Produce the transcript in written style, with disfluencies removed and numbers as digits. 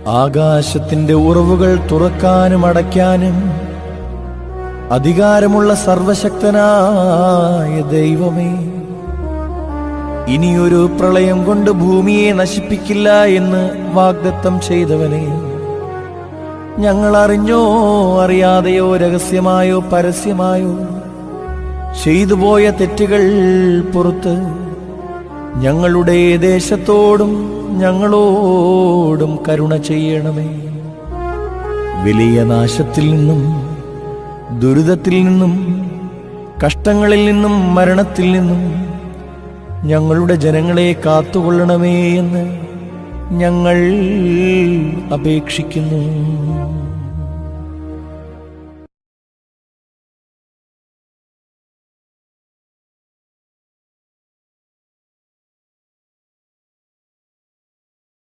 ആകാശത്തിന്റെ ഉറവുകൾ തുറക്കാനും അടയ്ക്കാനും അധികാരമുള്ള സർവശക്തനായ ദൈവമേ, ഇനിയൊരു പ്രളയം കൊണ്ട് ഭൂമിയെ നശിപ്പിക്കില്ല എന്ന് വാഗ്ദത്തം ചെയ്തവനെ, ഞങ്ങൾ അറിഞ്ഞോ അറിയാതെയോ രഹസ്യമായോ പരസ്യമായോ ചെയ്തുപോയ തെറ്റുകൾ പുറത്ത് ഞങ്ങളുടെ ദേശത്തോടും ഞങ്ങളോടും കരുണ ചെയ്യണമേ. വലിയ നാശത്തിൽ നിന്നും ദുരിതത്തിൽ നിന്നും കഷ്ടങ്ങളിൽ നിന്നും മരണത്തിൽ നിന്നും ഞങ്ങളുടെ ജനങ്ങളെ കാത്തുകൊള്ളണമേ എന്ന് ഞങ്ങൾ അപേക്ഷിക്കുന്നു.